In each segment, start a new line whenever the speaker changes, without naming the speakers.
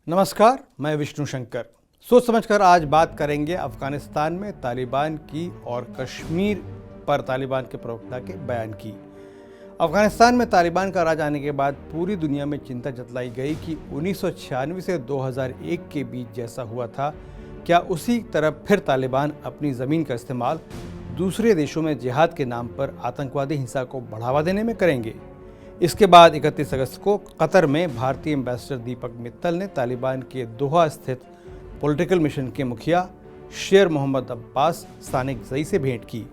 नमस्कार, मैं विष्णु शंकर। सोच समझकर आज बात करेंगे अफगानिस्तान में तालिबान की और कश्मीर पर तालिबान के प्रवक्ता के बयान की। अफगानिस्तान में तालिबान का राज आने के बाद पूरी दुनिया में चिंता जताई गई कि 1996 से 2001 के बीच जैसा हुआ था, क्या उसी तरह फिर तालिबान अपनी ज़मीन का इस्तेमाल दूसरे देशों में जिहाद के नाम पर आतंकवादी हिंसा को बढ़ावा देने में करेंगे। इसके बाद 31 अगस्त को कतर में भारतीय एम्बेसडर दीपक मित्तल ने तालिबान के दोहा स्थित पॉलिटिकल मिशन के मुखिया शेर मोहम्मद अब्बास स्थानिकजई से भेंट की।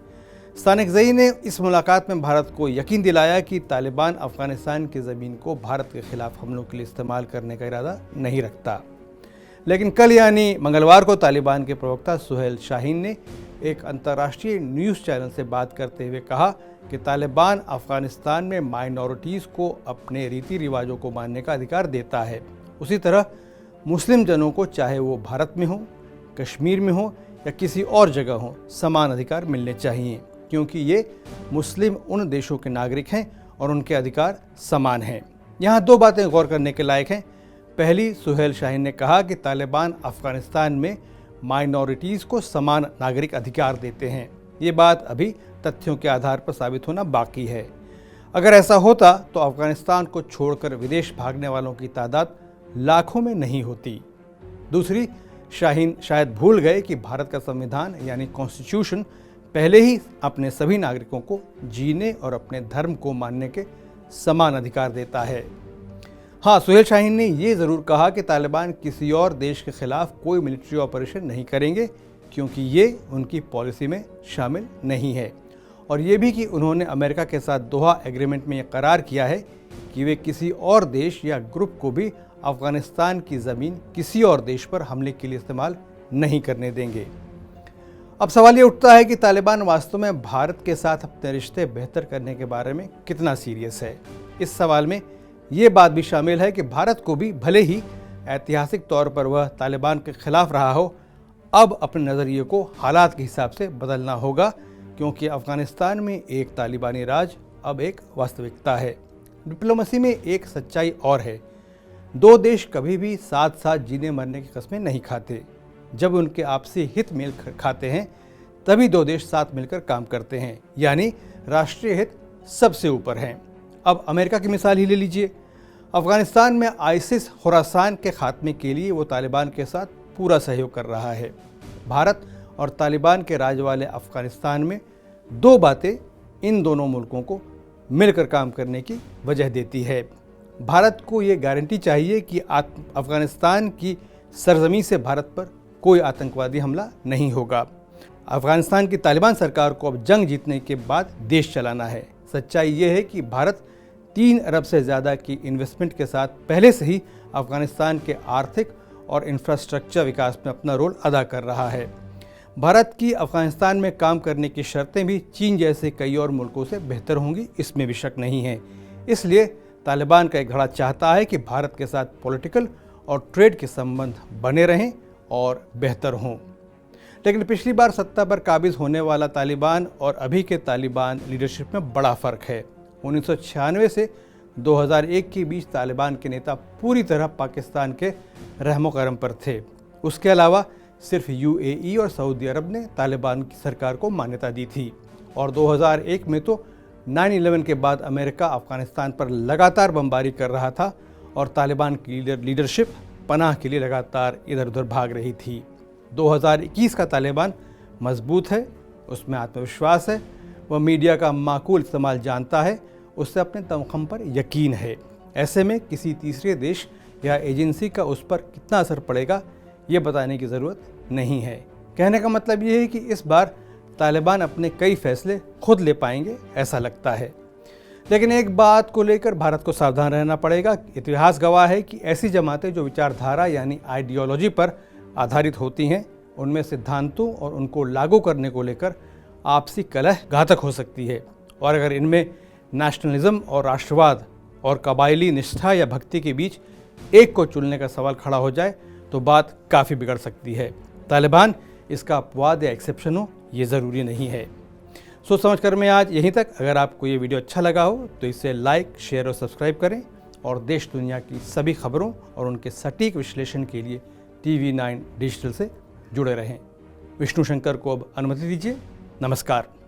स्थानिकजई ने इस मुलाकात में भारत को यकीन दिलाया कि तालिबान अफगानिस्तान की ज़मीन को भारत के खिलाफ हमलों के लिए इस्तेमाल करने का इरादा नहीं रखता। लेकिन कल यानी मंगलवार को तालिबान के प्रवक्ता सुहेल शाहीन ने एक अंतर्राष्ट्रीय न्यूज़ चैनल से बात करते हुए कहा कि तालिबान अफगानिस्तान में माइनॉरिटीज़ को अपने रीति रिवाजों को मानने का अधिकार देता है। उसी तरह मुस्लिम जनों को, चाहे वो भारत में हो, कश्मीर में हो या किसी और जगह हो, समान अधिकार मिलने चाहिए, क्योंकि ये मुस्लिम उन देशों के नागरिक हैं और उनके अधिकार समान हैं। यहाँ दो बातें गौर करने के लायक हैं। पहली, सुहेल शाहीन ने कहा कि तालिबान अफगानिस्तान में माइनॉरिटीज़ को समान नागरिक अधिकार देते हैं। ये बात अभी तथ्यों के आधार पर साबित होना बाकी है। अगर ऐसा होता तो अफगानिस्तान को छोड़कर विदेश भागने वालों की तादाद लाखों में नहीं होती। दूसरी, शाहीन शायद भूल गए कि भारत का संविधान यानी कॉन्स्टिट्यूशन पहले ही अपने सभी नागरिकों को जीने और अपने धर्म को मानने के समान अधिकार देता है। हाँ, सुहेल शाहीन ने ये ज़रूर कहा कि तालिबान किसी और देश के खिलाफ कोई मिलिट्री ऑपरेशन नहीं करेंगे, क्योंकि ये उनकी पॉलिसी में शामिल नहीं है। और ये भी कि उन्होंने अमेरिका के साथ दोहा एग्रीमेंट में ये करार किया है कि वे किसी और देश या ग्रुप को भी अफगानिस्तान की ज़मीन किसी और देश पर हमले के लिए इस्तेमाल नहीं करने देंगे। अब सवाल ये उठता है कि तालिबान वास्तव में भारत के साथ अपने रिश्ते बेहतर करने के बारे में कितना सीरियस है। इस सवाल में ये बात भी शामिल है कि भारत को भी, भले ही ऐतिहासिक तौर पर वह तालिबान के खिलाफ रहा हो, अब अपने नज़रिए को हालात के हिसाब से बदलना होगा, क्योंकि अफगानिस्तान में एक तालिबानी राज अब एक वास्तविकता है। डिप्लोमेसी में एक सच्चाई और है, दो देश कभी भी साथ साथ जीने मरने की कस्में नहीं खाते। जब उनके आपसी हित मेल खाते हैं तभी दो देश साथ मिलकर काम करते हैं, यानी राष्ट्रीय हित सबसे ऊपर हैं। अब अमेरिका की मिसाल ही ले लीजिए। अफगानिस्तान में आईसिस खुरासान के खात्मे के लिए वो तालिबान के साथ पूरा सहयोग कर रहा है। भारत और तालिबान के राज वाले अफगानिस्तान में दो बातें इन दोनों मुल्कों को मिलकर काम करने की वजह देती है। भारत को ये गारंटी चाहिए कि अफगानिस्तान की सरजमी से भारत पर कोई आतंकवादी हमला नहीं होगा। अफगानिस्तान की तालिबान सरकार को अब जंग जीतने के बाद देश चलाना है। सच्चाई ये है कि भारत 3 अरब से ज़्यादा की इन्वेस्टमेंट के साथ पहले से ही अफगानिस्तान के आर्थिक और इंफ्रास्ट्रक्चर विकास में अपना रोल अदा कर रहा है। भारत की अफगानिस्तान में काम करने की शर्तें भी चीन जैसे कई और मुल्कों से बेहतर होंगी, इसमें भी शक नहीं है। इसलिए तालिबान का एक घड़ा चाहता है कि भारत के साथ पॉलिटिकल और ट्रेड के संबंध बने रहें और बेहतर हों। लेकिन पिछली बार सत्ता पर काबिज होने वाला तालिबान और अभी के तालिबान लीडरशिप में बड़ा फ़र्क है। 1996 से 2001 के बीच तालिबान के नेता पूरी तरह पाकिस्तान के रहमो करम पर थे। उसके अलावा सिर्फ यूएई और सऊदी अरब ने तालिबान की सरकार को मान्यता दी थी। और 2001 में तो 9/11 के बाद अमेरिका अफगानिस्तान पर लगातार बमबारी कर रहा था और तालिबान की लीडरशिप पनाह के लिए लगातार इधर उधर भाग रही थी। 2021 का तालिबान मजबूत है, उसमें आत्मविश्वास है, वह मीडिया का माकूल इस्तेमाल जानता है, उससे अपने दमखम पर यकीन है। ऐसे में किसी तीसरे देश या एजेंसी का उस पर कितना असर पड़ेगा ये बताने की ज़रूरत नहीं है। कहने का मतलब ये है कि इस बार तालिबान अपने कई फैसले खुद ले पाएंगे, ऐसा लगता है। लेकिन एक बात को लेकर भारत को सावधान रहना पड़ेगा। इतिहास गवाह है कि ऐसी जमातें जो विचारधारा यानी आइडियोलॉजी पर आधारित होती हैं, उनमें सिद्धांतों और उनको लागू करने को लेकर आपसी कलह घातक हो सकती है। और अगर इनमें नेशनलिज्म और राष्ट्रवाद और कबायली निष्ठा या भक्ति के बीच एक को चुनने का सवाल खड़ा हो जाए तो बात काफ़ी बिगड़ सकती है। तालिबान इसका अपवाद या एक्सेप्शन हो, ये ज़रूरी नहीं है। सोच समझ कर मैं आज यहीं तक। अगर आपको ये वीडियो अच्छा लगा हो तो इसे लाइक, शेयर और सब्सक्राइब करें और देश दुनिया की सभी खबरों और उनके सटीक विश्लेषण के लिए TV9 डिजिटल से जुड़े रहें। विष्णु शंकर को अब अनुमति दीजिए। नमस्कार।